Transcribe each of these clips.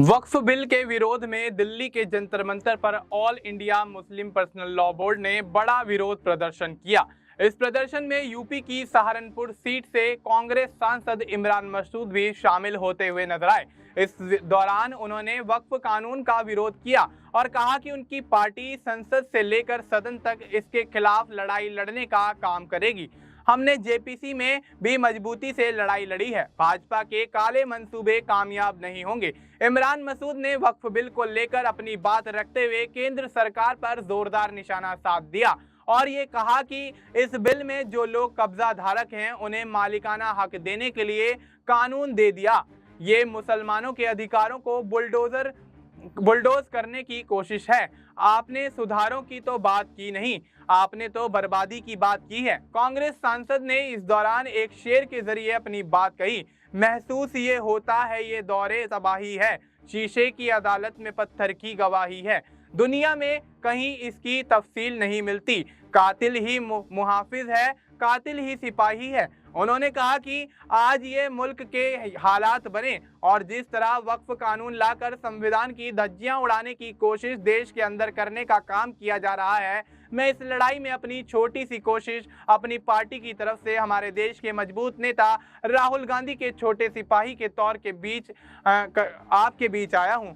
वक्फ bill के विरोध में दिल्ली के जंतर मंतर पर all India Muslim personal law board ने बड़ा विरोध प्रदर्शन किया। इस प्रदर्शन में यूपी की सहारनपुर सीट से कांग्रेस सांसद इमरान मसूद भी शामिल होते हुए नजर आए। इस दौरान उन्होंने वक्फ कानून का विरोध किया और कहा कि उनकी पार्टी संसद से लेकर सदन तक इसके खिलाफ लड़ाई लड़ने का काम करेगी। हमने जेपीसी में भी मजबूती से लड़ाई लड़ी है। भाजपा के काले मंसूबे कामयाब नहीं होंगे। इमरान मसूद ने वक्फ बिल को लेकर अपनी बात रखते हुए केंद्र सरकार पर जोरदार निशाना साध दिया और ये कहा कि इस बिल में जो लोग कब्जा धारक हैं उन्हें मालिकाना हक देने के लिए कानून दे दिया। ये मुसलमानों के अधिकारों को बुलडोज करने की कोशिश है। आपने सुधारों की तो बात की नहीं, आपने तो बर्बादी की बात की है। कांग्रेस सांसद ने इस दौरान एक शेर के जरिए अपनी बात कही। महसूस ये होता है ये दौरे तबाही है, शीशे की अदालत में पत्थर की गवाही है। दुनिया में कहीं इसकी तफसील नहीं मिलती। कातिल ही मुहाफिज है, कातिल ही सिपाही है। उन्होंने कहा कि आज ये मुल्क के हालात बने और जिस तरह वक्फ कानून लाकर संविधान की धज्जियां उड़ाने की कोशिश देश के अंदर करने का काम किया जा रहा है, मैं इस लड़ाई में अपनी छोटी सी कोशिश अपनी पार्टी की तरफ से हमारे देश के मजबूत नेता राहुल गांधी के छोटे सिपाही के तौर के बीच आपके बीच आया हूं।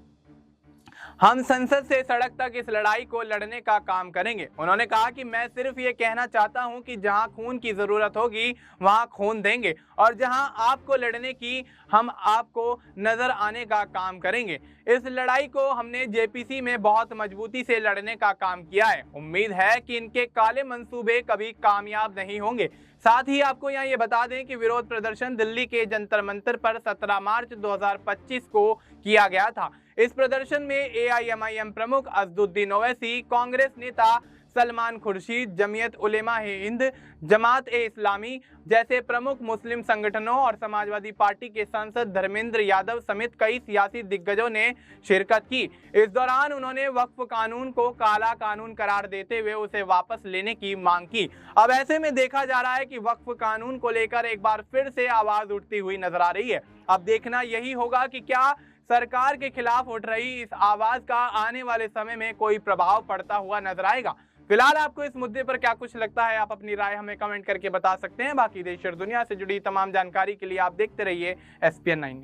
हम संसद से सड़क तक इस लड़ाई को लड़ने का काम करेंगे। उन्होंने कहा कि मैं सिर्फ ये कहना चाहता हूं कि जहां खून की जरूरत होगी वहां खून देंगे और जहां आपको लड़ने की हम आपको नजर आने का काम करेंगे। इस लड़ाई को हमने जेपीसी में बहुत मजबूती से लड़ने का काम किया है। उम्मीद है कि इनके काले मंसूबे कभी कामयाब नहीं होंगे। साथ ही आपको यहाँ ये बता दें कि विरोध प्रदर्शन दिल्ली के जंतर मंतर पर 17 मार्च 2025 को किया गया था। इस प्रदर्शन में एआईएमआईएम प्रमुख असदुद्दीन ओवैसी, कांग्रेस नेता सलमान खुर्शीद, जमीयत उलेमा हिंद, जमात ए इस्लामी जैसे प्रमुख मुस्लिम संगठनों और समाजवादी पार्टी के सांसद धर्मेंद्र यादव समेत कई सियासी दिग्गजों ने शिरकत की। इस दौरान उन्होंने वक्फ कानून को काला कानून करार देते हुए उसे वापस लेने की मांग की। अब ऐसे में देखा जा रहा है कि वक्फ कानून को लेकर एक बार फिर से आवाज उठती हुई नजर आ रही है। अब देखना यही होगा कि क्या सरकार के खिलाफ उठ रही इस आवाज का आने वाले समय में कोई प्रभाव पड़ता हुआ नजर आएगा। फिलहाल आपको इस मुद्दे पर क्या कुछ लगता है, आप अपनी राय हमें कमेंट करके बता सकते हैं। बाकी देश और दुनिया से जुड़ी तमाम जानकारी के लिए आप देखते रहिए SPN 9।